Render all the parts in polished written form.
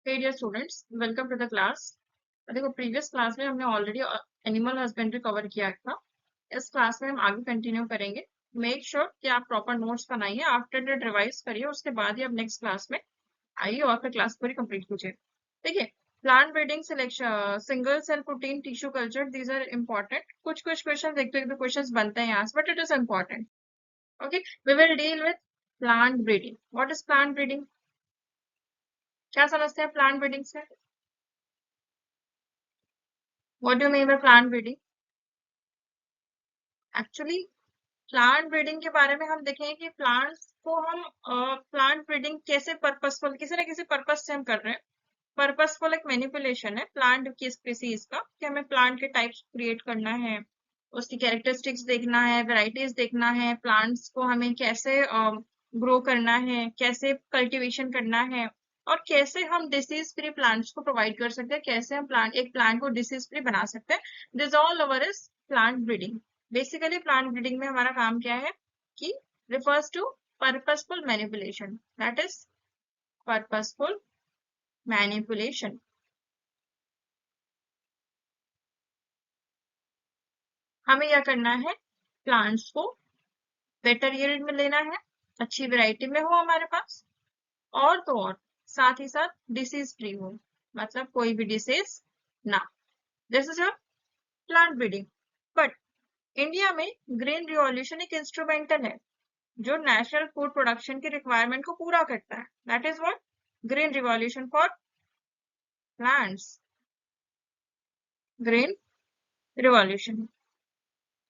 Hey dear students, welcome to the class। देखो previous class में हमने ऑलरेडी एनिमल हस्बेंड्री कवर किया था। इस क्लास में हम आगे कंटिन्यू करेंगे। मेक श्योर कि आप प्रॉपर नोट्स बनाइए, आफ्टर डेट रिवाइज करिए, उसके बाद ही आप नेक्स्ट क्लास में आइए और फिर क्लास पूरी कंप्लीट कीजिए। देखिए, plant breeding, selection, single cell protein, tissue culture, these are important. कुछ कुछ क्वेश्चन एक दो क्वेश्चन बनते हैं यहाँ से, but it is important. Okay, we will deal with plant breeding. What is plant breeding? क्या समझते हैं प्लांट ब्रीडिंग से? What do you mean by plant breeding? Actually plant breeding के बारे में हम देखेंगे कि प्लांट्स को हम प्लांट ब्रीडिंग कैसे पर्पसफुल, किसी ना किसी पर्पस से हम कर रहे हैं। पर्पसफुल एक मैनिपुलेशन है प्लांट की स्पीसीज का, कि हमें प्लांट के टाइप्स क्रिएट करना है, उसकी कैरेक्टरिस्टिक्स देखना है, वैरायटीज देखना है, प्लांट्स को हमें कैसे ग्रो करना है, कैसे कल्टीवेशन करना है, और कैसे हम डिसीज फ्री प्लांट्स को प्रोवाइड कर सकते हैं, कैसे हम एक प्लांट को डिसीज फ्री बना सकते हैं। This all over is plant breeding. Basically plant breeding में हमारा काम क्या है कि refers to purposeful manipulation, that is purposeful manipulation। हमें क्या करना है, प्लांट्स को बेटर यील्ड में लेना है, अच्छी वैरायटी में हो हमारे पास, और तो और साथ ही साथ डिसीज फ्री हो, मतलब कोई भी डिसीज ना। This is your plant breeding. But India में ग्रीन रिवॉल्यूशन एक इंस्ट्रूमेंटल है जो नेशनल फूड प्रोडक्शन की रिक्वायरमेंट को पूरा करता है। That is what green revolution for plants, green revolution,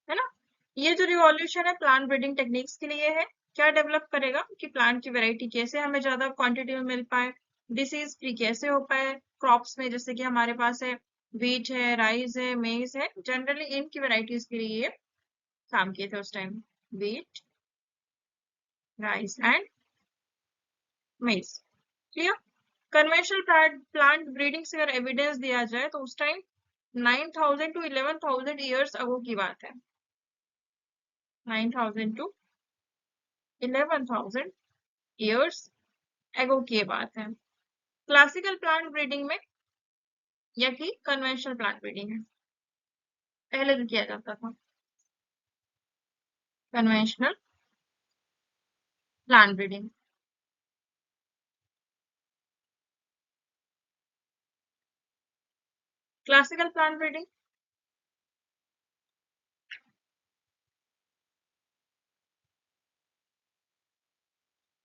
है ना। ये जो रिवॉल्यूशन है प्लांट ब्रीडिंग टेक्निक्स के लिए है। क्या डेवलप करेगा कि प्लांट की वैरायटी कैसे हमें ज्यादा क्वांटिटी में मिल पाए, डिसीज फ्री कैसे हो पाए। क्रॉप्स में जैसे कि हमारे पास है व्हीट है, राइस है, मेज है, जनरली इनकी वैरायटीज के लिए काम किए थे उस टाइम, व्हीट, राइस एंड मेज। क्लियर? कन्वेंशनल प्लांट ब्रीडिंग से अगर एविडेंस दिया जाए तो उस टाइम 9,000 to 11,000 ईयर्स अगो की बात है। 9,000 to 11,000 ईयर्स एगो की बात है। क्लासिकल प्लांट ब्रीडिंग में या कि कन्वेंशनल प्लांट ब्रीडिंग है, पहले जो किया जाता था conventional plant breeding. Classical plant breeding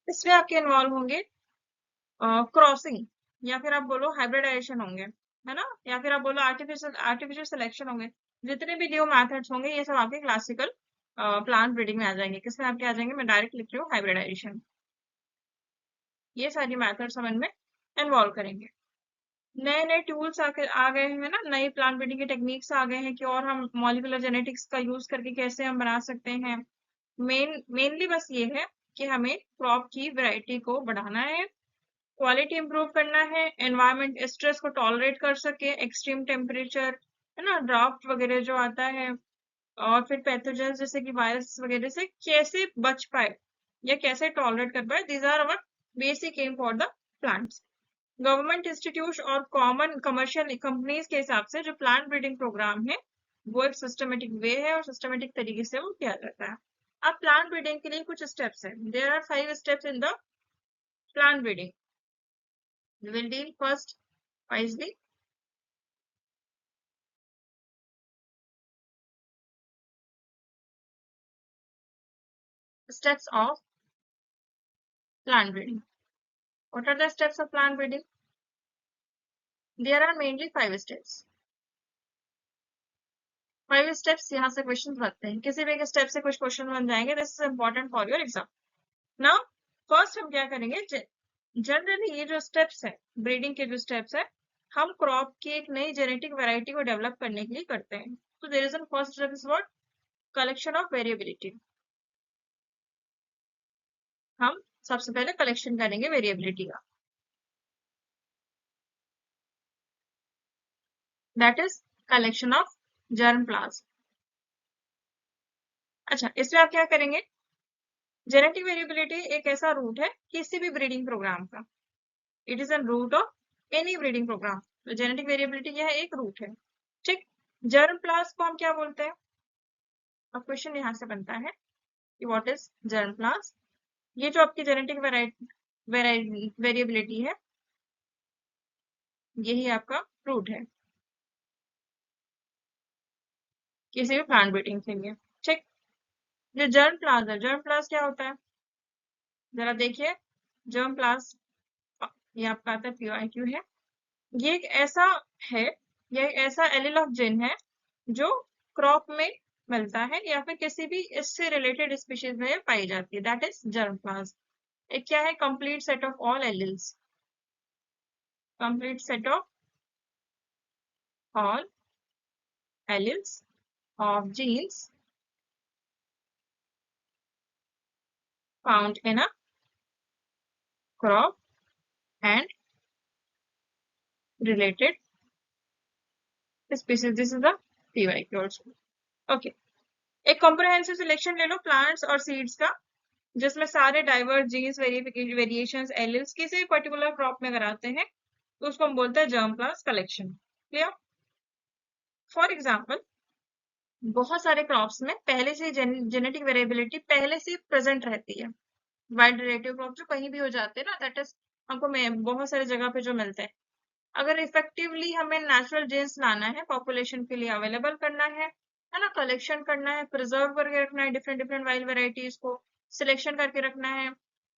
इसमें आपके इन्वॉल्व होंगे क्रॉसिंग, या फिर आप बोलो हाइब्रिडाइजेशन होंगे, है ना, या फिर आप बोलो आर्टिफिशियल आर्टिफिशियल सिलेक्शन होंगे। जितने भी न्यू मेथड्स होंगे ये सब आपके क्लासिकल प्लांट ब्रीडिंग में आ जाएंगे। किसमें आपके आ जाएंगे? मैं डायरेक्ट लिख रही हूँ, हाइब्रिडाइजेशन। ये सारी मेथड्स हम इनमें इन्वॉल्व करेंगे। नए नए टूल्स आ गए हैं ना, नई प्लांट ब्रीडिंग के टेक्निक्स आ गए हैं कि और हम मॉलिक्यूलर जेनेटिक्स का यूज करके कैसे हम बना सकते हैं। मेनली बस ये है कि हमें क्रॉप की वैरायटी को बढ़ाना है, क्वालिटी इंप्रूव करना है, एनवायरमेंट स्ट्रेस को टॉलरेट कर सके, एक्सट्रीम टेम्परेचर, है ना, ड्राफ्ट वगैरह जो आता है, और फिर पैथोजेंस जैसे कि वायरस वगैरह से कैसे बच पाए या कैसे टॉलरेट कर पाए। These are our basic aim for the plants. Government institute और कॉमन कमर्शियल कंपनीज के हिसाब से जो प्लांट ब्रीडिंग प्रोग्राम है वो एक सिस्टमेटिक वे है और सिस्टमेटिक तरीके से वो किया जाता है। अब प्लांट ब्रीडिंग के लिए कुछ स्टेप्स है। There are 5 steps in the plant breeding. We will deal first wisely steps of plant breeding. What are the steps of plant breeding? There are mainly 5 steps. 5 steps यहाँ से question बनते हैं, किसी भी एक स्टेप से कुछ क्वेश्चन बन जाएंगे। This is important for your exam. Now first हम क्या करेंगे, जनरली ये जो स्टेप्स है ब्रीडिंग के, जो स्टेप्स है हम क्रॉप की एक नई जेनेटिक वैरायटी को डेवलप करने के लिए करते हैं। तो there is first step is what? Collection of variability. हम सबसे पहले कलेक्शन करेंगे वेरिएबिलिटी का, that is collection of germplasm. अच्छा, इसमें आप क्या करेंगे? जेनेटिक वेरिएबिलिटी एक ऐसा रूट है किसी भी ब्रीडिंग प्रोग्राम का। It is an root of any breeding programme. तो जेनेटिक वेरिएबिलिटी यह एक रूट है। ठीक, जर्म प्लाज्म को हम क्या बोलते हैं? अब क्वेश्चन यहाँ से बनता है कि व्हाट इज जर्म प्लाज्म। ये जो आपकी जेनेटिक वेरिएबिलिटी है, यही आपका रूट है किसी भी प्लांट ब्रीडिंग के लिए। ठीक, जो जर्म प्लाज्म है, जर्म प्लाज्म क्या होता है जरा देखिए। जर्म प्लाज्म, ये आपका आता है PYQ है। ये एक ऐसा है, ये एक ऐसा एलील ऑफ जीन है जो क्रॉप में मिलता है या फिर किसी भी इससे रिलेटेड स्पीशीज में पाई जाती है, दैट इज जर्म प्लाज्म। एक क्या है? Complete set of all alleles, complete set of all alleles of genes found in a crop and related species. This is the PYQ also. Okay. एक comprehensive selection ले लो plants और seeds का, जिसमें सारे diverse jeans, variations, alleles किसी particular crop में अगर आते हैं तो उसको हम बोलते हैं germ plasm collection. Clear? For example, बहुत सारे क्रॉप्स में पहले से जेनेटिक वेरिएबिलिटी पहले से प्रेजेंट रहती है। वाइड रिलेटिव क्रॉप जो कहीं भी हो जाते हैं ना, दैट इज हमको बहुत सारी जगह पे जो मिलते हैं। अगर इफेक्टिवली हमें नेचुरल जीन्स लाना है, पॉपुलेशन के लिए अवेलेबल करना है ना, कलेक्शन करना है, प्रिजर्व करके रखना है, डिफरेंट डिफरेंट वाइल्ड वेराइटीज को सिलेक्शन करके रखना है,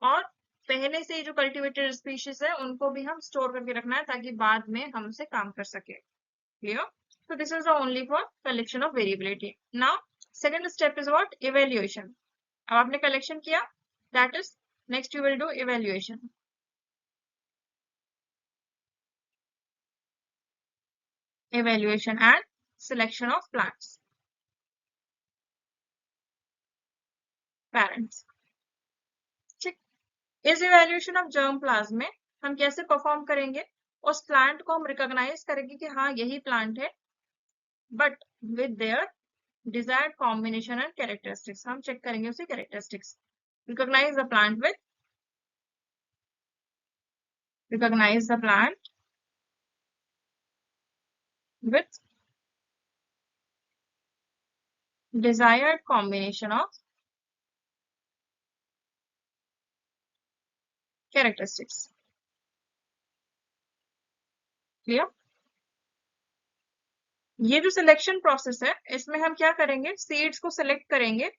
और पहले से जो कल्टिवेटेड स्पीशीज है उनको भी हम स्टोर करके रखना है ताकि बाद में हमसे काम कर सके। Clear? So this is the only for collection of variability. Now second step is what? Evaluation. अब आपने कलेक्शन किया, that is next you will do evaluation. Evaluation and selection of plants. Parents. ठीक, इस इवेल्युएशन ऑफ जर्म प्लाज्म में हम कैसे perform करेंगे? उस प्लांट को हम रिकॉग्नाइज करेंगे कि हाँ यही प्लांट है, but with their desired combination and characteristics. हम चेक करेंगे उसकी characteristics. Recognise the plant with, recognise the plant with desired combination of characteristics. Clear? ये जो सिलेक्शन प्रोसेस है, इसमें हम क्या करेंगे? सीड्स को सिलेक्ट करेंगे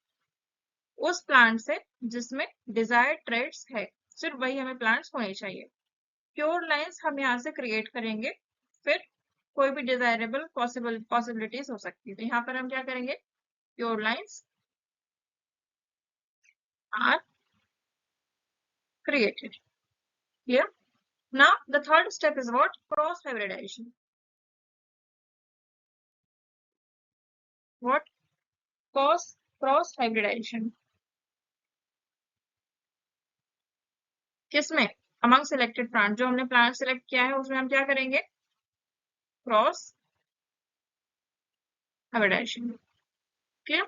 उस प्लांट से जिसमें डिजायर्ड ट्रेट्स है, सिर्फ वही हमें प्लांट्स होने चाहिए। प्योर लाइंस हम यहाँ से क्रिएट करेंगे, फिर कोई भी डिजायरेबल पॉसिबिलिटीज हो सकती है। तो यहाँ पर हम क्या करेंगे? Pure lines are created. Clear? Now the third step is what? Cross hybridization. What? Cross hybridization. किसमें? Among selected plant. जो हमने plant select किया है उसमें हम क्या करेंगे? Cross hybridization. Clear?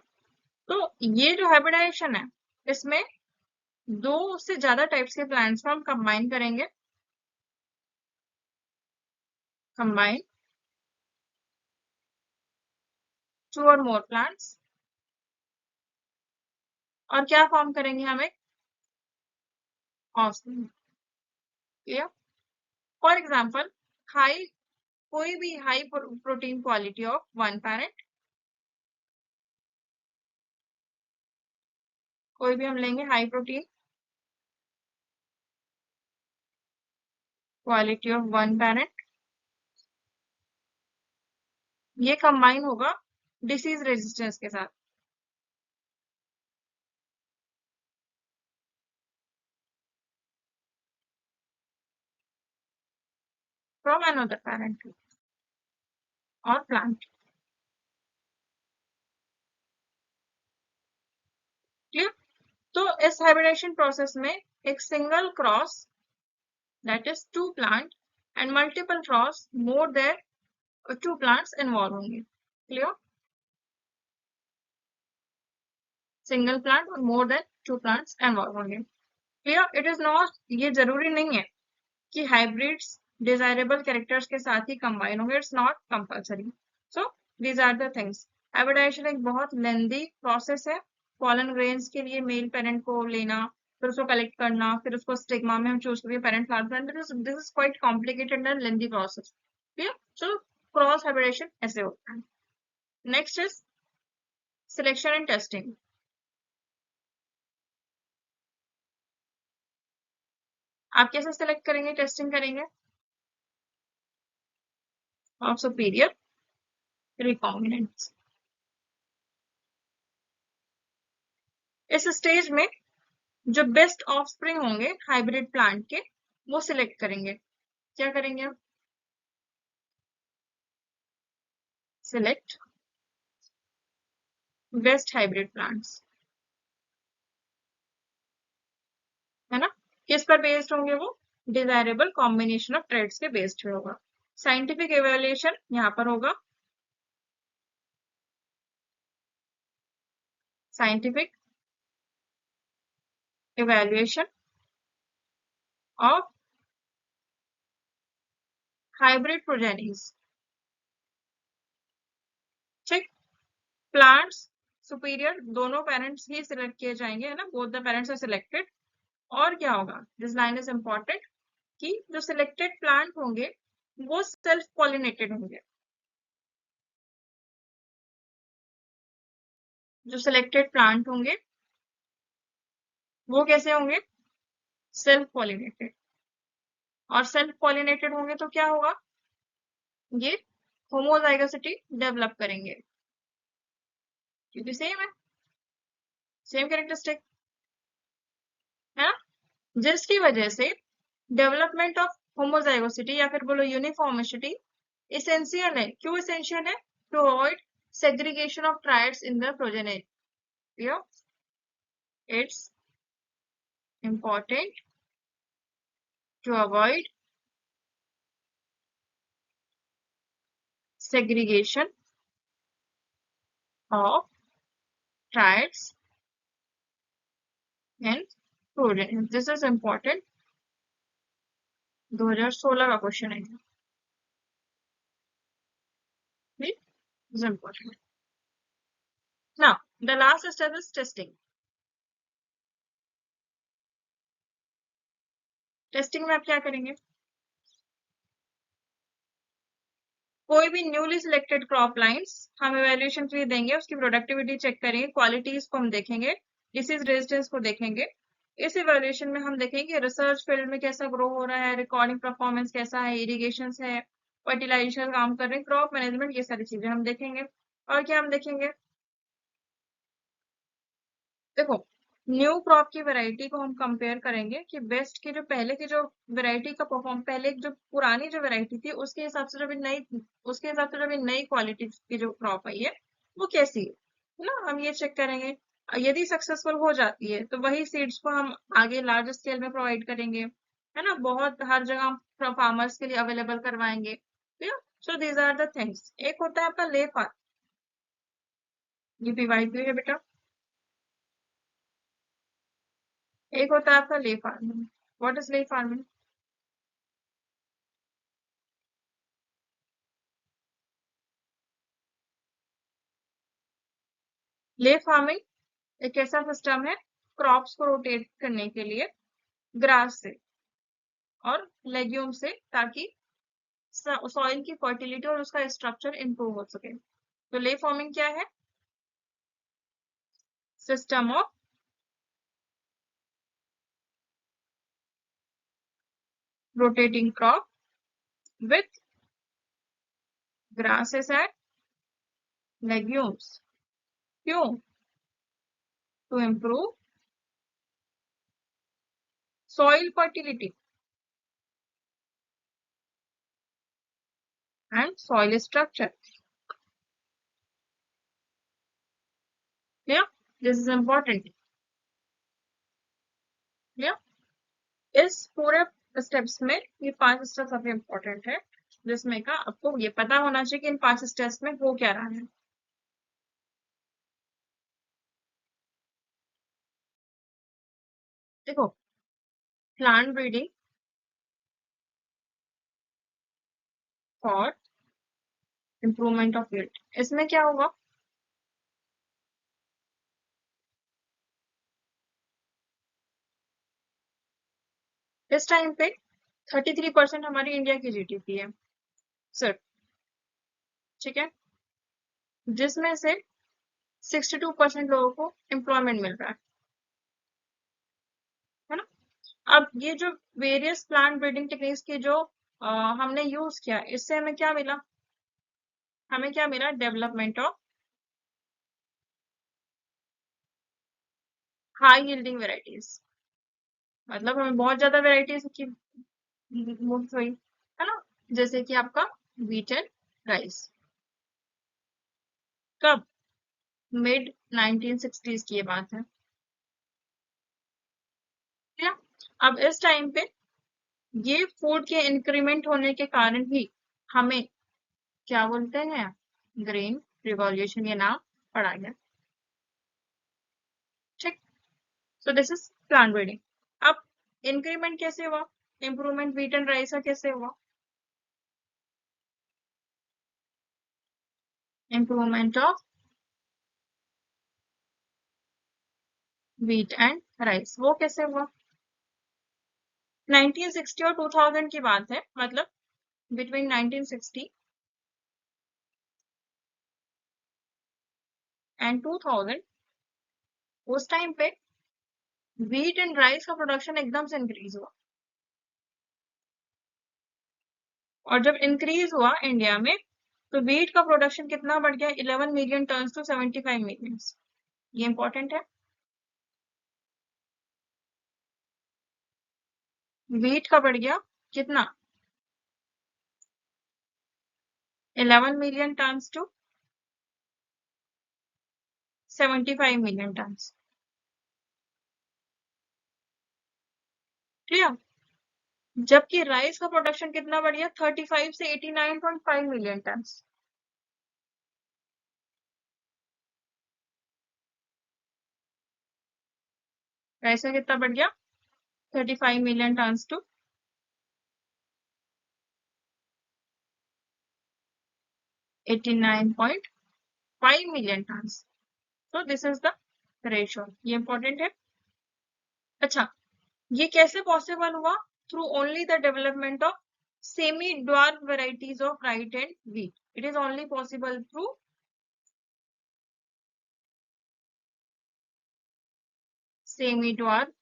तो ये जो hybridization है, इसमें दो से ज्यादा टाइप्स के प्लांट्स को हम कंबाइन करेंगे। कंबाइन टू और मोर प्लांट्स, और क्या फॉर्म करेंगे? हम एक ऑस्म। क्लियर? फॉर एग्जाम्पल, हाई, कोई भी high protein quality of one parent, कोई भी हम लेंगे high protein quality of one parent, ये कंबाइन होगा डिसीज रेजिस्टेंस के साथ। फ्रॉम अनदर पैरेंट और प्लांट। क्लियर? तो इस हाइब्रिडेशन प्रोसेस में एक single cross, that is two plant, and multiple cross, more than two plants involve होंगे। क्लियर? सिंगल प्लांट और more than two plants involve होंगे। क्लियर? इट इज नॉट, ये जरूरी नहीं है कि हाइब्रिड्स डिजायरेबल कैरेक्टर्स के साथ ही कंबाइन होंगे, it's not compulsory. So these are the things. Hybridisation एक बहुत लेंदी प्रोसेस है। पॉलन ग्रेन्स के लिए मेल पेरेंट को लेना, फिर उसको कलेक्ट करना, फिर उसको स्टिग्मा में हम चूज करेंगे parent flower plant, this is quite complicated and lengthy process. ठीक है, सो क्रॉस हाइब्रिडेशन ऐसे होता है। Next is selection and testing. आप कैसे सिलेक्ट करेंगे, टेस्टिंग करेंगे? Of superior recombinants. इस स्टेज में जो बेस्ट ऑफस्प्रिंग होंगे हाइब्रिड प्लांट के, वो सिलेक्ट करेंगे। क्या करेंगे आप? सिलेक्ट बेस्ट हाइब्रिड प्लांट्स, है ना? किस पर बेस्ड होंगे वो? डिजायरेबल कॉम्बिनेशन ऑफ ट्रेड्स के बेस्ड पे होगा। साइंटिफिक एवेल्युएशन यहाँ पर होगा, scientific evaluation of hybrid progenies। ठीक, प्लांट्स सुपीरियर दोनों पेरेंट्स ही सिलेक्ट किए जाएंगे, है ना, both the parents are selected. और क्या होगा, दिस लाइन इज इंपॉर्टेंट, कि जो सिलेक्टेड प्लांट होंगे वो सेल्फ पॉलिनेटेड होंगे। जो सिलेक्टेड प्लांट होंगे वो कैसे होंगे? Self pollinated. और सेल्फ पॉलिनेटेड होंगे तो क्या होगा, ये होमोजाइगोसिटी डेवलप करेंगे, क्योंकि सेम है, सेम कैरेक्टरिस्टिक, है ना, जिसकी वजह से डेवलपमेंट ऑफ होमोजाइगोसिटी या फिर बोलो यूनिफॉर्मिसिटी एसेंशियल है। क्यों एसेंशियल है? To avoid segregation of triads in the progeny. It's important to avoid segregation of tribes in progeny। This is important, 2016 का क्वेश्चन है। This is important। Now, the last step is testing। Testing में आप क्या करेंगे? कोई भी newly selected crop lines हम evaluation के लिए देंगे, उसकी प्रोडक्टिविटी चेक करेंगे, क्वालिटीज को हम देखेंगे, डिसीज रेजिस्टेंस को देखेंगे। इस इवेल्युएशन में हम देखेंगे रिसर्च फील्ड में कैसा ग्रो हो रहा है, रिकॉर्डिंग परफॉर्मेंस कैसा है, इरिगेशन है, फर्टिलाइजेशन काम कर रहे हैं, क्रॉप मैनेजमेंट, ये सारी चीजें हम देखेंगे। और क्या हम देखेंगे? देखो, न्यू क्रॉप की वैरायटी को हम कंपेयर करेंगे कि बेस्ट की जो पहले की जो वैरायटी का परफॉर्म, पहले जो पुरानी जो वैरायटी थी उसके हिसाब से जो भी नई, उसके हिसाब से जो भी नई क्वालिटी की जो क्रॉप आई है वो कैसी है ना, हम ये चेक करेंगे। यदि सक्सेसफुल हो जाती है तो वही सीड्स को हम आगे लार्ज स्केल में प्रोवाइड करेंगे, है ना, बहुत हर जगह फार्मर्स के लिए अवेलेबल करवाएंगे। So these are the things. एक होता है आपका ले फार्म, ये पीवाईक्यू है बेटा। एक होता है आपका ley farming. What is ley farming? Ley farming एक ऐसा सिस्टम है क्रॉप्स को रोटेट करने के लिए ग्रास से और लेग्यूम से, ताकि सॉइल की फर्टिलिटी और उसका स्ट्रक्चर इंप्रूव हो सके। तो ले फार्मिंग क्या है? System of rotating crop with grasses and legumes। क्यों? to improve soil fertility and soil structure। Yeah, this is important। Yeah, इस पूरे स्टेप्स में ये 5 स्टेप्स सबसे इम्पोर्टेंट है, जिसमें का आपको ये पता होना चाहिए कि इन 5 स्टेप्स में हो क्या रहा है। देखो, plant breeding for improvement of yield। इसमें क्या होगा? इस टाइम पे 33% हमारी इंडिया की जीडीपी है सिर्फ, ठीक है, जिसमें से 62% लोगों को एम्प्लॉयमेंट मिल रहा है ना। अब ये जो वेरियस प्लांट ब्रीडिंग टेक्निक्स की जो हमने यूज किया, इससे हमें क्या मिला? हमें क्या मिला? Development of high yielding varieties. मतलब हमें बहुत ज्यादा वेराइटीज की मुफ्त हुई, है ना। जैसे कि आपका व्हीट एंड राइस। कब? मिड 1960s की ये बात है, ठीक है। अब इस टाइम पे ये फूड के इंक्रीमेंट होने के कारण ही हमें क्या बोलते हैं? ग्रेन रिवॉल्यूशन, ये नाम पड़ा गया, ठीक। सो दिस इज प्लांट ब्रीडिंग। अब इंक्रीमेंट कैसे हुआ? इम्प्रूवमेंट व्हीट एंड राइस का कैसे हुआ? Improvement of wheat and rice, वो कैसे हुआ? 1960 और 2000 की बात है, मतलब बिटवीन 1960 एंड 2000, उस टाइम पे व्हीट एंड राइस का प्रोडक्शन एकदम से इंक्रीज हुआ। और जब इंक्रीज हुआ इंडिया में, तो व्हीट का प्रोडक्शन कितना बढ़ गया? 11 मिलियन टन टू 75 मिलियन। ये इंपॉर्टेंट है। व्हीट का बढ़ गया कितना? 11 million tonne to 75 million tonne, ठीक है। जबकि राइस का प्रोडक्शन कितना बढ़ गया? 35 से 89.5 मिलियन टन। राइस का कितना बढ़ गया? 35 million tonne to 89.5 million tonne. So this is the ratio, ये इंपॉर्टेंट है। अच्छा, ये कैसे पॉसिबल हुआ? Through only the development of semi dwarf varieties of rice and wheat. It is only possible through semi dwarf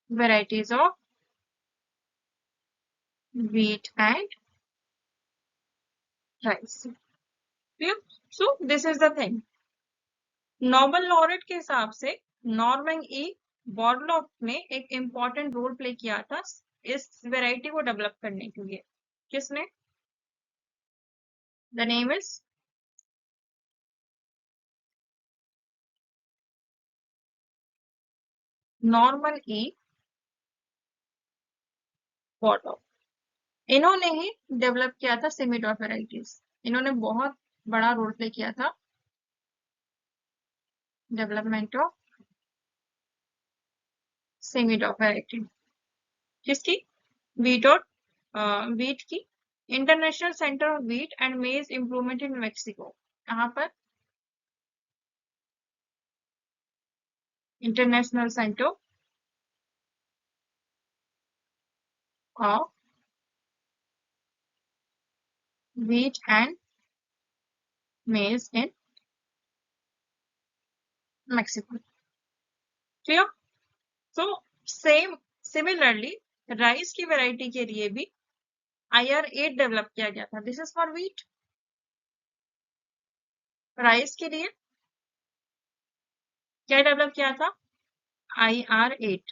varieties of wheat and rice, clear? So this is the thing। Nobel laureate के हिसाब से Norman E Borlaug ने एक important role play किया था इस variety को develop करने के लिए। किसने? The name is Norman E Borlaug. इन्होंने ही डेवलप किया था सेमी डॉट वेराइटीज। इन्होंने बहुत बड़ा रोल प्ले किया था development of semi dot variety. किसकी? व्हीट और व्हीट की। International centre of wheat and मेज इम्प्रूवमेंट इन मेक्सिको। कहाँ पर? International centre of wheat and मेज in Mexico, clear? So same similarly rice की वैरायटी के लिए भी IR8 डेवलप किया गया था। This is for wheat. Rice के लिए क्या डेवलप किया था? IR8,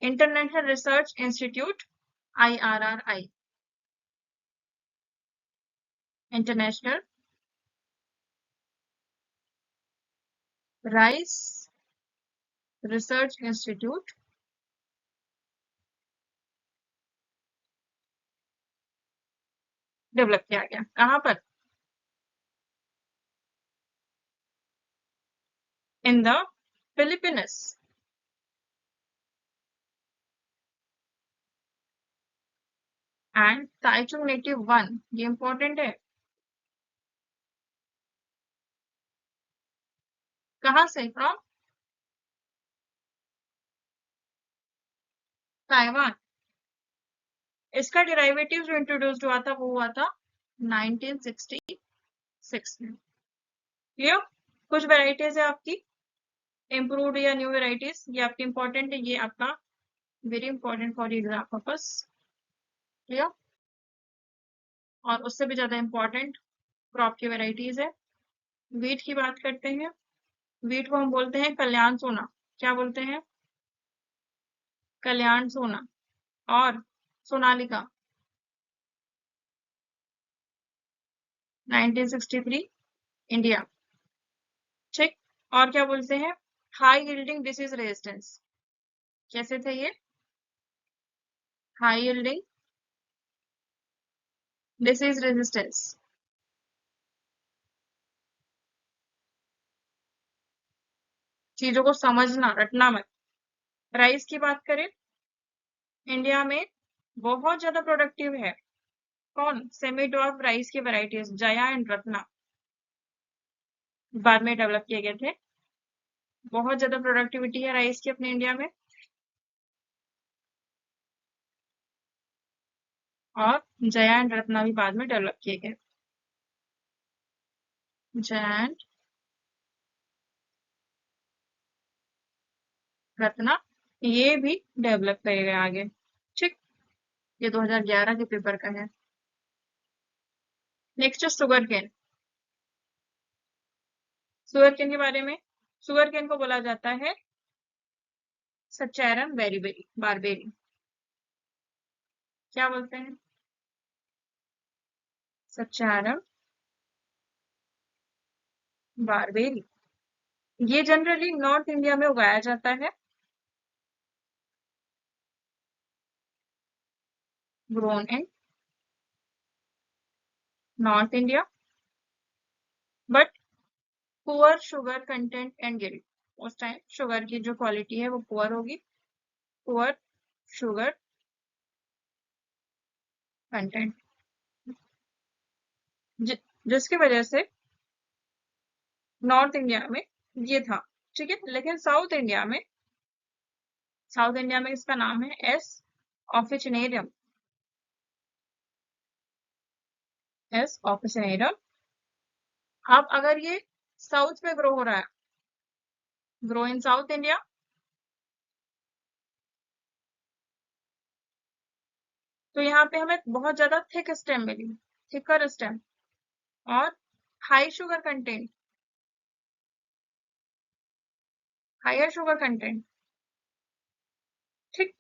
international research institute, IRRI, international rice research institute develop किया गया। कहाँ पर? In the Philippines. And Taichung native 1, ये इंपॉर्टेंट है। कहाँ से? From Taiwan. इसका डेरिवेटिव जो इंट्रोड्यूस हुआ था वो हुआ था 1966 में। क्लियर? कुछ वेराइटीज है आपकी इम्प्रूव्ड या न्यू वेराइटीज, ये आपकी इंपॉर्टेंट है, ये आपका very important for exam purpose. Clear? और उससे भी ज्यादा इंपॉर्टेंट क्रॉप की वेराइटीज है। वीट की बात करते हैं। वीट को हम बोलते हैं कल्याण सोना। क्या बोलते हैं? कल्याण सोना। और सोनालिका 1963 इंडिया। ठीक। और क्या बोलते हैं? High yielding disease resistance. कैसे थे ये? High yielding disease resistance. चीजों को समझना, रटना मत। राइस की बात करें, इंडिया में बहुत ज्यादा प्रोडक्टिव है। कौन? सेमी ड्वार्फ राइस की वेराइटीज जया एंड रत्ना बाद में डेवलप किए गए थे। बहुत ज्यादा प्रोडक्टिविटी है राइस की अपने इंडिया में। और जया एंड रत्ना भी बाद में डेवलप किए गए। जया एंड रत्ना ये भी डेवलप किए गए आगे। ठीक। ये 2011 के पेपर का है। Next sugarcane. Sugarcane के बारे में, शुगर केन को बोला जाता है सचैरम बेरीबेरी बारबेरी। क्या बोलते हैं? सचारम बारबेरी। ये जनरली नॉर्थ इंडिया में उगाया जाता है। Grown in north India but poor sugar content and guild. उस टाइम शुगर की जो क्वालिटी है वो पुअर होगी। पुअर शुगर कंटेंट, जिसकी वजह से नॉर्थ इंडिया में ये था। ठीक है। लेकिन साउथ इंडिया में इसका नाम है एस ऑफिचिनेरियम। एस ऑफिचिनेरियम। अब अगर ये साउथ में ग्रो हो रहा है, ग्रो इन साउथ इंडिया, तो यहाँ पे हमें बहुत ज्यादा थिक स्टेम मिली, थिकर स्टेम और high sugar content, higher sugar content. ठीक।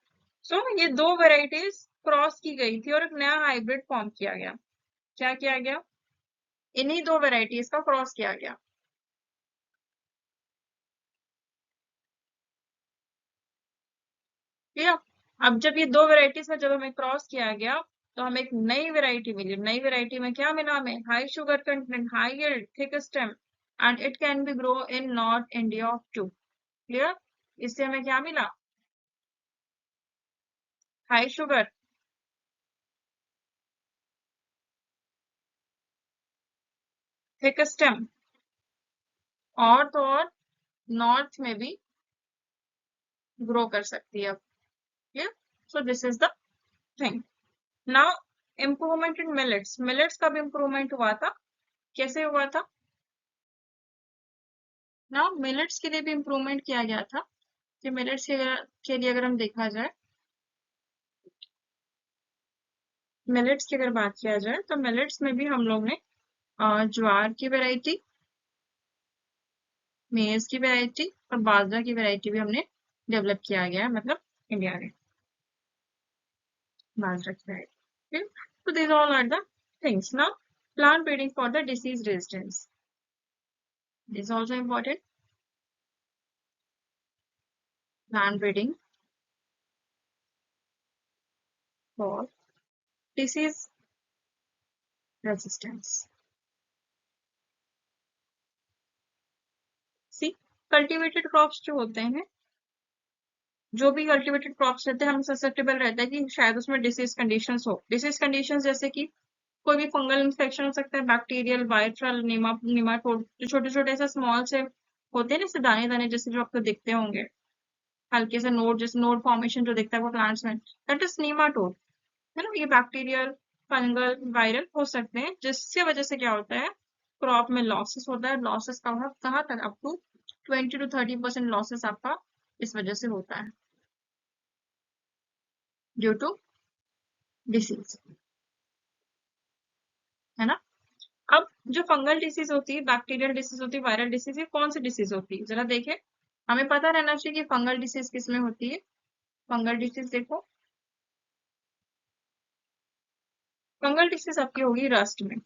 सो ये दो वेराइटीज क्रॉस की गई थी और एक नया हाइब्रिड फॉर्म किया गया। क्या किया गया? इन्हीं दो वेराइटीज का क्रॉस किया गया। ठीक है। अब जब ये दो वेराइटीज में जब हमें क्रॉस किया गया तो हमें एक नई वेराइटी मिली। नई वेराइटी में क्या मिला हमें? High sugar content, high yield, thick stem and it can be grow in north India too. Clear? इससे हमें क्या मिला? हाई शुगर, थिक स्टेम और तो और नॉर्थ में भी ग्रो कर सकती है। Clear? So this is the thing. Now improvement in millets. Millets का भी इम्प्रूवमेंट हुआ था। कैसे हुआ था? नाउ मिलेट्स के लिए भी इम्प्रूवमेंट किया गया था कि मिलेट्स के लिए अगर हम देखा जाए, मिलेट्स की अगर बात किया जाए तो मिलेट्स में भी हम लोग ने ज्वार की वैरायटी, मेज की वैरायटी और बाजरा की वैरायटी भी हमने डेवलप किया गया है, मतलब इंडिया में बाजरा की variety. So these all are the things. Now, plant breeding for the disease resistance. This is also important. Plant breeding for disease resistance. See, cultivated crops जो होते हैं जो भी कल्टिवेटेड क्रॉप्स रहते हैं हम ससेप्टेबल रहता है कि शायद उसमें डिसीज कंडीशंस हो। डिसीज कंडीशंस जैसे कि कोई भी फंगल इन्फेक्शन हो सकता है, बैक्टीरियल, वायरल, निमाटोड, जो छोटे छोटे ऐसे स्मॉल से होते हैं ना, जैसे दाने दाने जैसे जो आपको दिखते होंगे, हल्के से नोड, जैसे नोड फॉर्मेशन जो दिखता है वो प्लांट्स में, दैट इज नीमाटोड, है ना। ये बैक्टीरियल, फंगल, वायरल हो सकते हैं, जिससे वजह से क्या होता है, क्रॉप में लॉसेस होता है। लॉसेस का कहाँ तक, अप टू 20 to 30% लॉसेस आपका इस वजह से होता है, ड्यू टू डिसीज, है ना। अब जो फंगल डिसीज होती है, बैक्टीरियल डिसीज होती है, वायरल डिसीज, ये कौन सी डिसीज होती है जरा देखें। हमें पता रहना चाहिए कि फंगल डिसीज किस में होती है। फंगल डिसीज देखो, फंगल डिसीज आपकी होगी रस्ट में,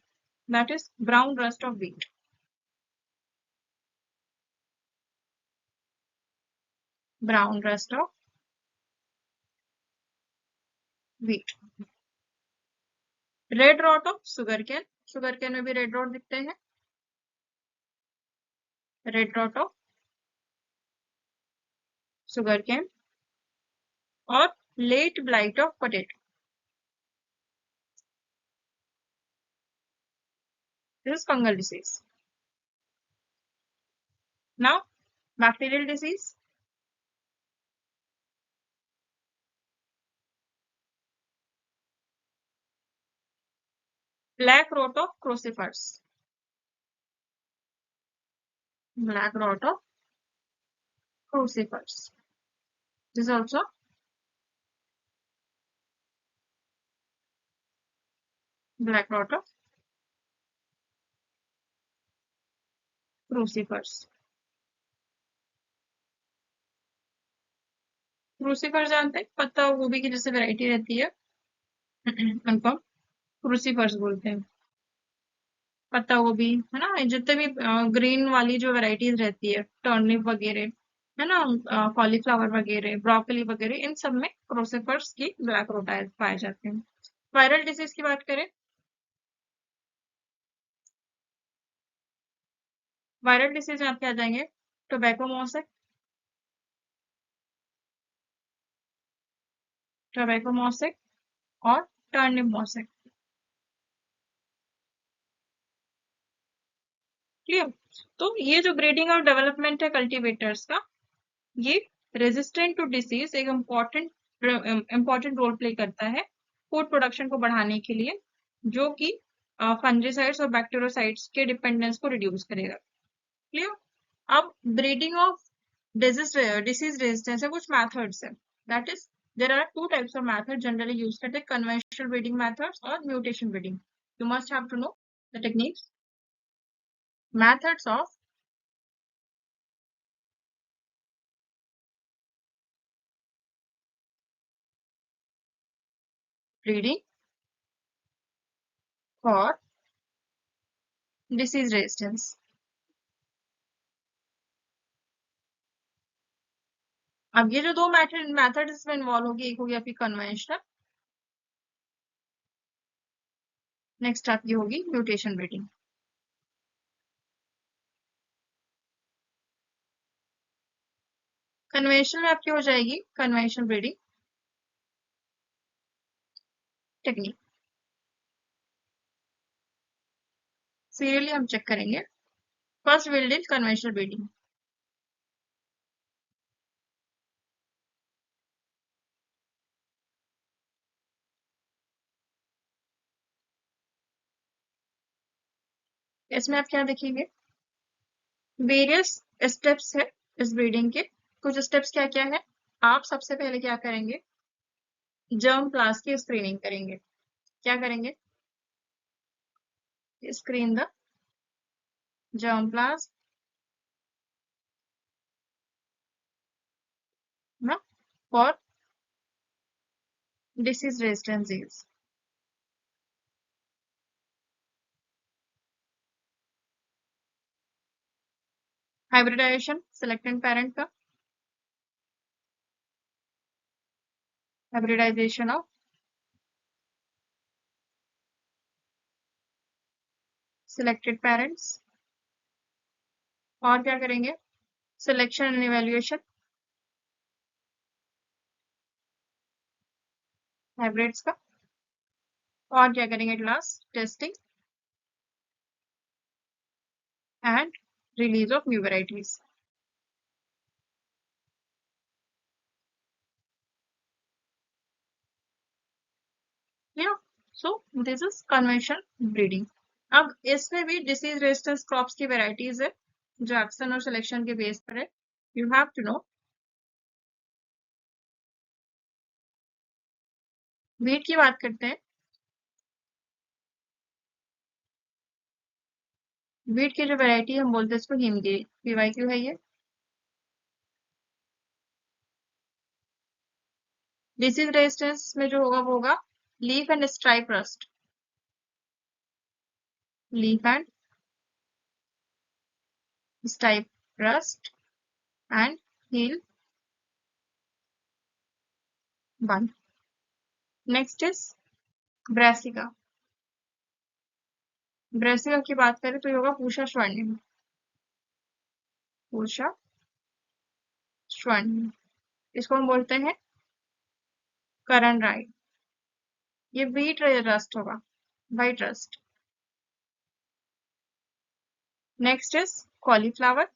that is brown rust of wheat. Brown rust of wheat. Red rot of sugar cane, sugar cane में भी रेड रॉट दिखते हैं, red rot of sugar cane. और late blight of potato, this is fungal disease. Now bacterial disease, black rot of crucifers, black rot of crucifers, this also black rot of crucifers. Crucifer जानते हैं, पत्ता गोभी की जैसे variety रहती है उनको क्रूसीफर्स बोलते हैं। पत्ता गोभी, है ना, जितने भी ग्रीन वाली जो वैरायटीज रहती है, टर्निप वगैरह, है ना, कॉलीफ्लावर वगैरह, ब्रोकली वगैरह, इन सब में क्रोसीफर्स की ब्लैक रोट पाए जाते हैं। वायरल डिजीज की बात करें, वायरल डिसीज में आपके आ जाएंगे टोबैको मॉसक, टोबैको मॉसक और टर्निप मॉसक। क्लियर। तो ये जो ब्रीडिंग और डेवलपमेंट है कल्टीवेटर्स का, ये रेजिस्टेंट टू डिसीज एक इम्पॉर्टेंट रोल प्ले करता है फूड प्रोडक्शन को बढ़ाने के लिए, जो कि फंजीसाइड्स और बैक्टीरियोसाइड्स के डिपेंडेंस को रिड्यूस करेगा। क्लियर। अब ब्रीडिंग ऑफ डिसीज रेजिस्टेंस है, कुछ मेथड्स है, that is there are two types of method generally use करते हैं, कन्वेंशनल ब्रीडिंग मेथड्स और mutation breeding. You must have to know the techniques, methods of breeding for disease resistance। अब ये जो दो मेथड इसमें इन्वॉल्व होगी, एक होगी आपकी कन्वेंशनल, नेक्स्ट आपकी होगी म्यूटेशन ब्रीडिंग। कन्वेंशनल में आपकी हो जाएगी कन्वेंशनल ब्रीडिंग टेक्निक। सीरियली हम चेक करेंगे। First will deal conventional breeding. इसमें आप क्या देखेंगे, वेरियस स्टेप्स है इस ब्रीडिंग के। कुछ स्टेप्स क्या क्या है, आप सबसे पहले क्या करेंगे, जर्म प्लास्ट की स्क्रीनिंग करेंगे। क्या करेंगे, स्क्रीन द जर्म प्लास्ट ना for disease resistance. Hybridisation selected parent का, हाइब्रिडाइजेशन ऑफ सिलेक्टेड पेरेंट्स। और क्या करेंगे, सिलेक्शन एंड इवेल्युएशन, हाइब्रिड्स का। और क्या करेंगे class? Testing and release of new varieties. या so this is conventional breeding. अब इसमें भी डिसीज रेजिस्टेंस क्रॉप्स की वेराइटीज है जो एक्शन और सिलेक्शन के बेस पर है। You have to know. Wheat की बात करते हैं। वीट की जो वेराइटी हम बोलते हैं इसको हिमगिरी, पीवाईक्यू है ये। डिसीज रेजिस्टेंस में जो होगा वो होगा leaf and stripe rust, leaf and stripe rust and hill bunt. Next is brassica. Brassica की बात करें तो ये होगा पूषा स्वर्णिम, पूषा स्वर्णिम। इसको हम बोलते हैं करण राय। ये व्हीट रस्ट होगा, white rust. Next is cauliflower.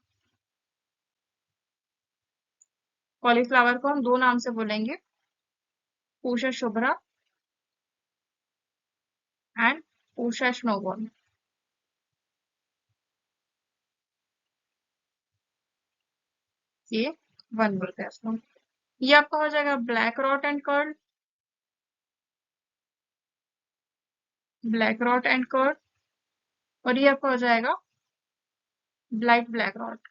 Cauliflower को हम दो नाम से बोलेंगे, पूषा शुभ्रा एंड पूषा स्नोबॉल। ये वन बोलते हैं इसको। ये आपका हो जाएगा black rot and curl, black rot and curl. और ये आपका हो जाएगा ब्लाइट ब्लैक रॉट।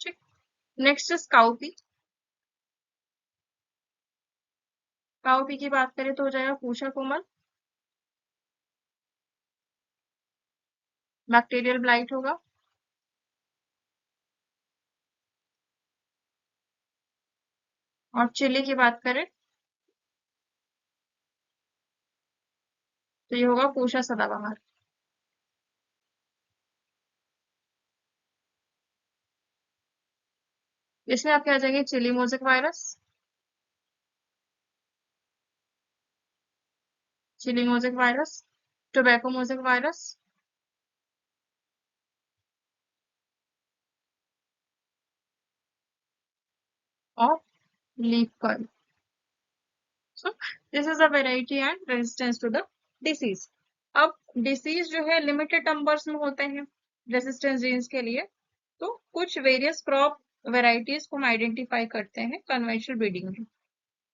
ठीक। Next is cowpea. काउपी की बात करें तो हो जाएगा पूषा कोमल, बैक्टीरियल ब्लाइट होगा। और चिली की बात करें तो ये होगा पूषा सदाबहार। इसमें आपके आ जाएंगे chilli mosaic virus, chilli mosaic virus, tobacco mosaic virus और leaf curl. So this is a variety and resistance to the disease. अब डिसीज जो है लिमिटेड नंबर्स में होते हैं रेसिस्टेंस जीन्स के लिए, तो कुछ वेरियस क्रॉप वेराइटीज को हम आइडेंटिफाई करते हैं कन्वेंशनल ब्रीडिंग में।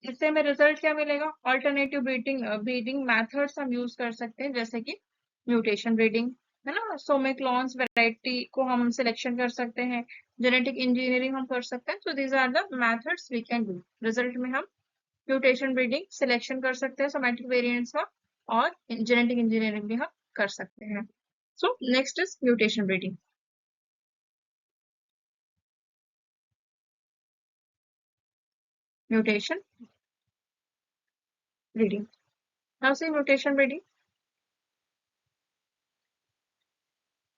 इससे हमें रिजल्ट क्या मिलेगा? अल्टरनेटिव ब्रीडिंग मेथड्स हम यूज कर सकते हैं, जैसे कि म्यूटेशन ब्रीडिंग, है ना। सो में क्लोन्स वेराइटी को हम सिलेक्शन कर सकते हैं, जेनेटिक इंजीनियरिंग हम कर सकते हैं। So these are the methods we can do. Result में हम म्यूटेशन ब्रीडिंग सिलेक्शन कर सकते हैं सोमैटिक वेरिएंट्स का, और जेनेटिक इंजीनियरिंग भी हम कर सकते हैं। So next is mutation breeding. Mutation breeding, now से म्यूटेशन ब्रीडिंग।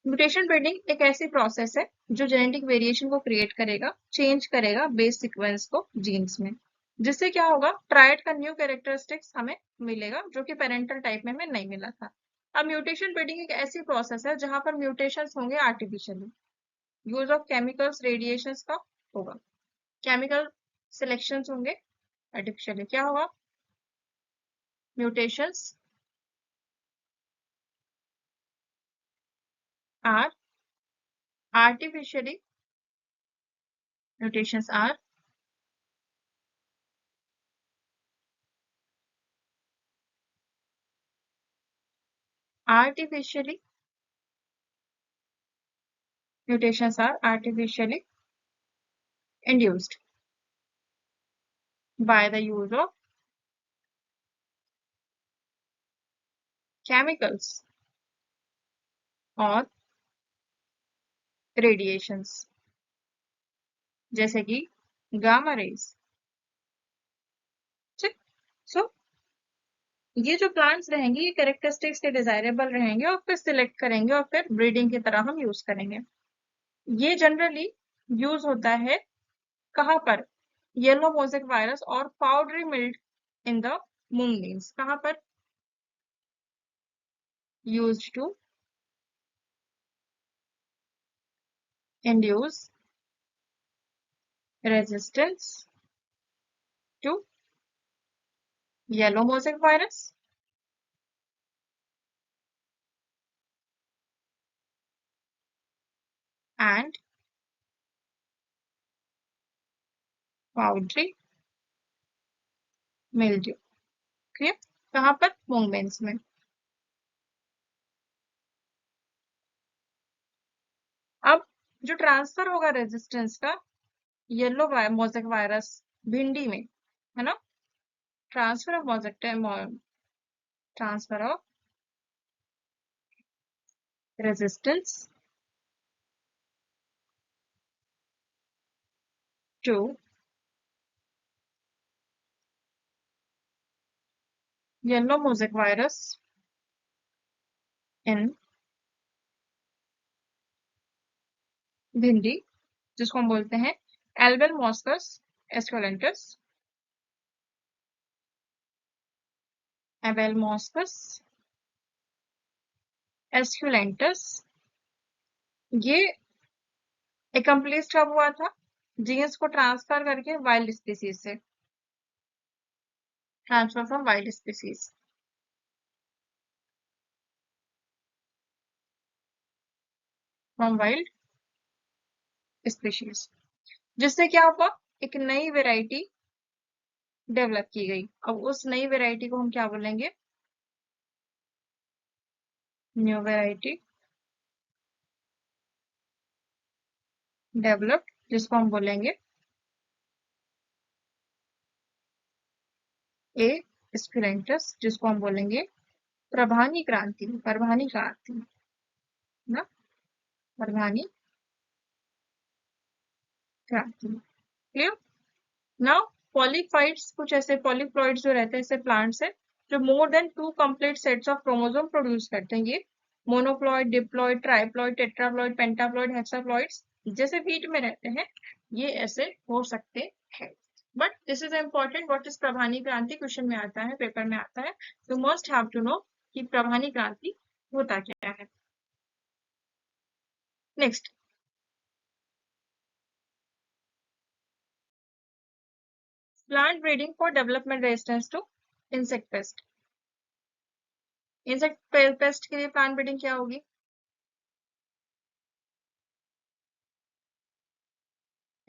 म्यूटेशन ब्रीडिंग एक ऐसी प्रोसेस है जो जेनेटिक वेरिएशन को क्रिएट करेगा, चेंज करेगा बेस सीक्वेंस को जीन्स में, जिससे क्या होगा? ट्रायड का न्यू कैरेक्टरिस्टिक्स हमें मिलेगा जो कि पेरेंटल टाइप में हमें नहीं मिला था। अब म्यूटेशन ब्रीडिंग एक ऐसी प्रोसेस है जहां पर म्यूटेशंस होंगे artificially, use of chemicals radiations का होगा, केमिकल सिलेक्शंस होंगे आर्टिफिशियली। क्या होगा? Mutations are artificially mutations are artificially mutations are artificially induced by the use of chemicals और radiations, जैसे कि गामा रेज। ठीक। सो ये जो प्लांट्स रहेंगे ये कैरेक्टरिस्टिक्स के डिजायरेबल रहेंगे और फिर सिलेक्ट करेंगे और फिर ब्रीडिंग की तरह हम यूज करेंगे। ये जनरली यूज होता है कहाँ पर? येलो मोजेक वायरस और powdery mildew in the moong beans, कहाँ पर? Used to induce resistance to yellow mosaic virus and powdery mildew. Clear? कहाँ पर? मूंग बीन्स में। अब जो ट्रांसफर होगा रेजिस्टेंस का येलो मोजेक वायरस भिंडी में, है ना, transfer of mosaic transfer of resistance to yellow mosaic virus in bhindi, जिसको हम बोलते हैं एल्बल मॉस्कस एस्कुलेंटस, एबेल मॉस्कस एस्कुलेंटस। ये एकम्प्लिश कब हुआ था? जीन्स को ट्रांसफर करके वाइल्ड स्पीसीज से, transfer from wild species, from wild species, जिससे क्या हुआ? एक नई वेराइटी डेवलप की गई। अब उस नई वेराइटी को हम क्या बोलेंगे? न्यू वेराइटी डेवलप्ड, जिसको हम बोलेंगे ए स्पिलेंटस, जिसको हम बोलेंगे प्रभानी क्रांति, परभानी क्रांति ना, परभानी क्रांति। क्लियर? नाउ पॉलीफाइट्स, कुछ ऐसे पॉलीप्लॉइड्स जो रहते हैं ऐसे प्लांट्स है जो more than 2 complete sets of chromosome produce करते हैं। ये मोनोप्लॉइड, डिप्लॉइड, ट्राइप्लॉइड, टेट्राप्लॉइड, पेंटाप्लॉइड, हेक्साप्लॉइड्स जैसे वीट में रहते हैं, ये ऐसे हो सकते हैं। But this is important, what is Parbhani Kranti, question में आता है, पेपर में आता है, you must have to know कि प्रभानी क्रांति होता क्या है। Next, plant breeding for development resistance to insect pest. Insect pest के लिए प्लांट ब्रीडिंग क्या होगी?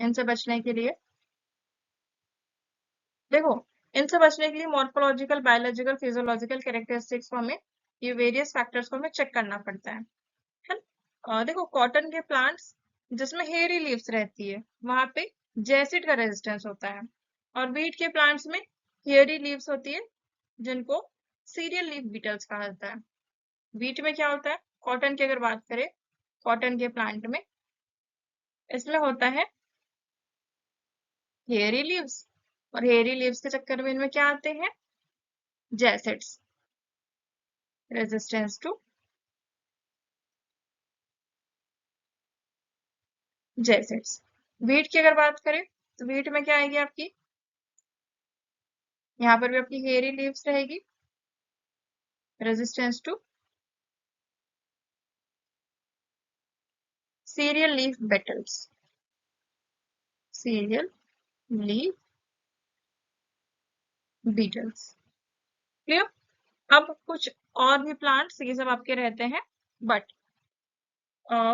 इनसे बचने के लिए, देखो, इनसे बचने के लिए मॉर्फोलॉजिकल, बायोलॉजिकल, फिजियोलॉजिकल कैरेक्टरिस्टिक्स को हमें, ये वेरियस फैक्टर्स को हमें चेक करना पड़ता है। देखो, कॉटन के प्लांट्स जिसमें हेयरी लीव्स रहती है वहां पे जैसिड का रेजिस्टेंस होता है, और वीट के प्लांट्स में हेयरी लीव्स होती है जिनको सीरियल लीफ बीटल्स कहा जाता है। वीट में क्या होता है? कॉटन की अगर बात करें, कॉटन के प्लांट में इसमें होता है हेयरी लीव्स, और हेयरी लीव्स के चक्कर में इनमें क्या आते हैं? Jassids, resistance to jassids. Wheat की अगर बात करें तो वीट में क्या आएगी आपकी? यहाँ पर भी आपकी हेयरी लीव्स रहेगी, resistance to cereal leaf beetles, cereal leaf beetles. Clear? अब कुछ और भी प्लांट्स ये सब आपके रहते हैं, बट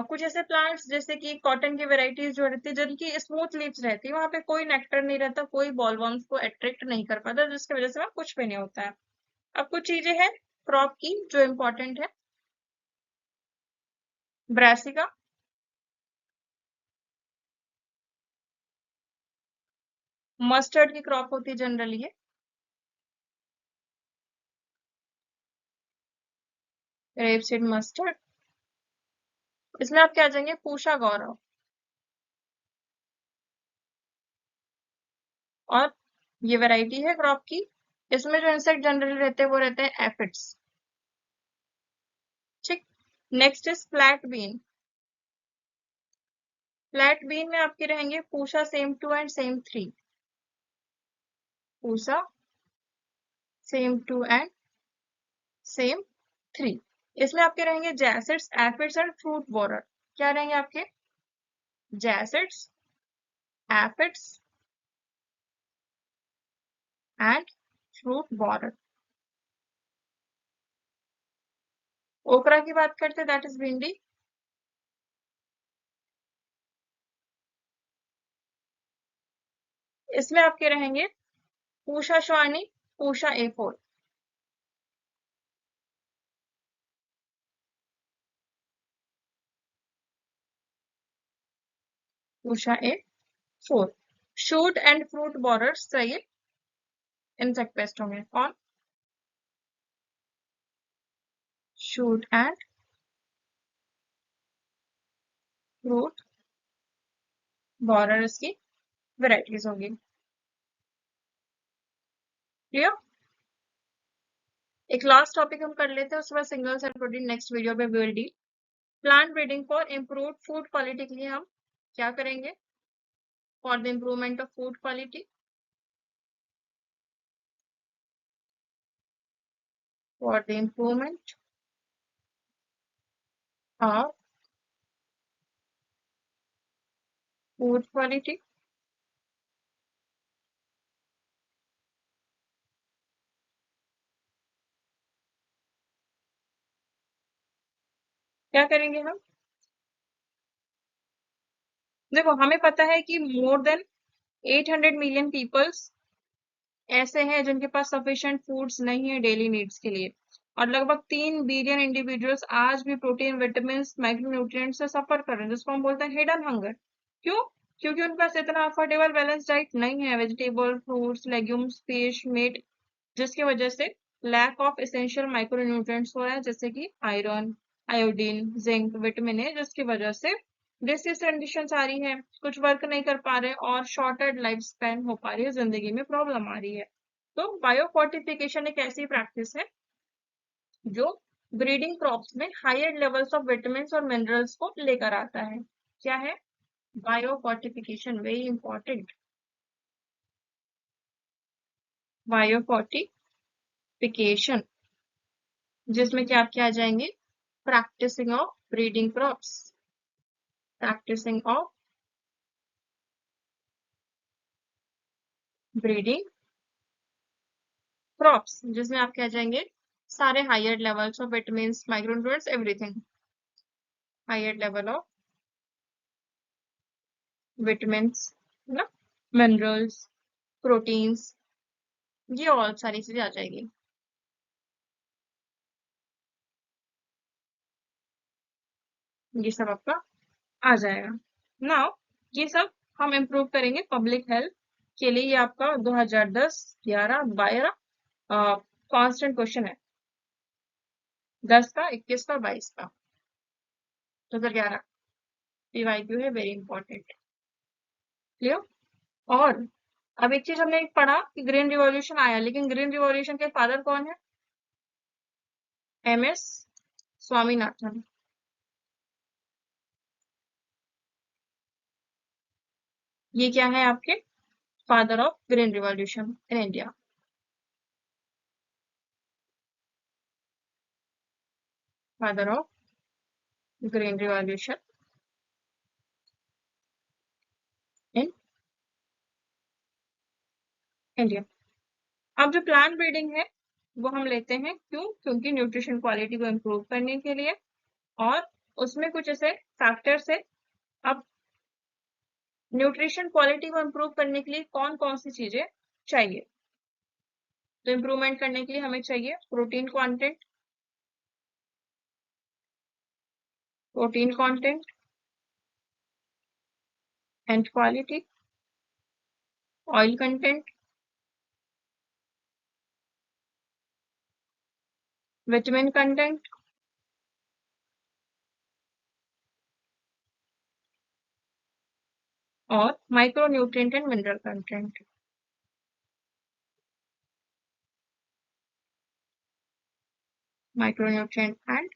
कुछ ऐसे प्लांट्स जैसे कि कॉटन की वेराइटीज जो रहती है जिनकी स्मूथ लीव्स रहती है, वहां पे कोई नेक्टर नहीं रहता, कोई बॉलवर्म्स को अट्रैक्ट नहीं कर पाता, जिसकी वजह से वहां कुछ भी नहीं होता है। अब कुछ चीजें हैं क्रॉप की जो इम्पोर्टेंट है। ब्रासिका, मस्टर्ड की क्रॉप होती है जनरली, है रेपसीड मस्टर्ड। इसमें आप क्या आ जाएंगे? पूषा गौरव। और ये वैरायटी है क्रॉप की, इसमें जो इंसेक्ट जनरली रहते हैं वो रहते हैं एफिड्स। ठीक। Next is flat bean. Flat bean में आपके रहेंगे पूषा सेम 2 एंड सेम 3, पूषा सेम 2 एंड सेम 3। इसमें आपके रहेंगे jassids, aphids and fruit borer. क्या रहेंगे आपके? Jassids, aphids and fruit borer. Okra की बात करते हैं, दैट इज भिंडी। इसमें आपके रहेंगे Pusa Sawani, Pusa A4, Pusa A4। Shoot and fruit borers चाहिए, इंसेक्ट पेस्ट होंगे। कौन? शूट एंड फ्रूट बोरर्स की वेराइटीज होंगी। क्लियर? एक लास्ट टॉपिक हम कर लेते हैं, उसके बाद single cell protein next video में will deal. Plant breeding for improve food quality के लिए हम क्या करेंगे? For the improvement of food quality, for the improvement of food quality, क्या करेंगे हम? देखो, हमें पता है कि मोर देन 800 मिलियन पीपल्स ऐसे हैं जिनके पास सफिशिएंट फूड्स नहीं है डेली नीड्स के लिए, और लगभग 3 बिलियन इंडिविजुअल्स आज भी प्रोटीन, विटामिन, माइक्रोन्यूट्रिएंट्स से सफर कर रहे हैं, जिसको हम बोलते हैं हिडन हंगर। क्यों? क्योंकि उनके पास इतना अफोर्डेबल बैलेंस डाइट नहीं है, vegetable, fruits, legumes, fish, meat, जिसकी वजह से लैक ऑफ एसेंशियल माइक्रोन्यूट्रिएंट्स हो रहा है, जैसे कि iron, iodine, zinc, vitamin A, जिसकी वजह से डिसीज कंडीशंस आ रही है, कुछ वर्क नहीं कर पा रहे और शॉर्टेड लाइफ स्पैन हो पा रही है, जिंदगी में प्रॉब्लम आ रही है। तो बायोफोर्टिफिकेशन एक ऐसी प्रैक्टिस है जो ब्रीडिंग क्रॉप्स में हायर लेवल्स ऑफ विटामिन और मिनरल्स को लेकर आता है। क्या है? Biofortification, very important. बायोफोर्टिफिकेशन, जिसमें क्या क्या आ जाएंगे? Practicing of breeding crops, practicing of breeding crops, जिसमें आप क्या जाएंगे? सारे higher levels of vitamin, micronutrients, everything, higher level of vitamin, ना, मिनरल्स, प्रोटीन्स, ये और सारी चीजें आ जाएगी। ये सब आपका आ जाएगा। नाउ ये सब हम इम्प्रूव करेंगे पब्लिक हेल्थ के लिए। ये आपका 2010, 11, 12 कांस्टेंट क्वेश्चन है, 10 का, 21 का, 22 का, 2011 पीवाईक्यू है, वेरी इंपॉर्टेंट। क्लियर? और अब एक चीज हमने पढ़ा कि ग्रीन रिवॉल्यूशन आया, लेकिन ग्रीन रिवॉल्यूशन के फादर कौन है? MS स्वामीनाथन। ये क्या है आपके? Father of green revolution in India. Father of green revolution in India. अब जो प्लांट ब्रीडिंग है वो हम लेते हैं, क्यों? क्योंकि न्यूट्रिशन क्वालिटी को इम्प्रूव करने के लिए, और उसमें कुछ ऐसे फैक्टर्स है। अब न्यूट्रिशन क्वालिटी को इम्प्रूव करने के लिए कौन कौन सी चीजें चाहिए? तो इम्प्रूवमेंट करने के लिए हमें चाहिए protein content, protein content and quality, oil content, vitamin content, और micronutrient and mineral content. Micronutrient and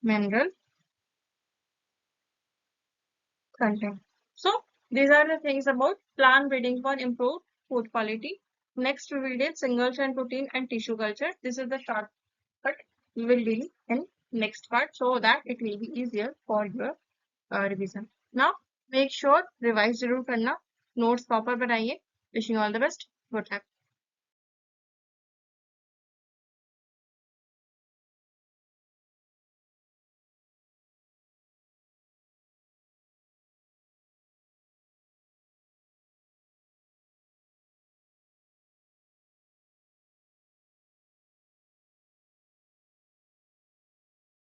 mineral content. So these are the things about plant breeding for improved food quality. Next we will deal single chain protein and tissue culture. This is the shortcut we will deal in next part so that it will be easier for your revision. Now make sure revise जरूर करना, notes proper बनाइए. Wishing you all the best. Good luck.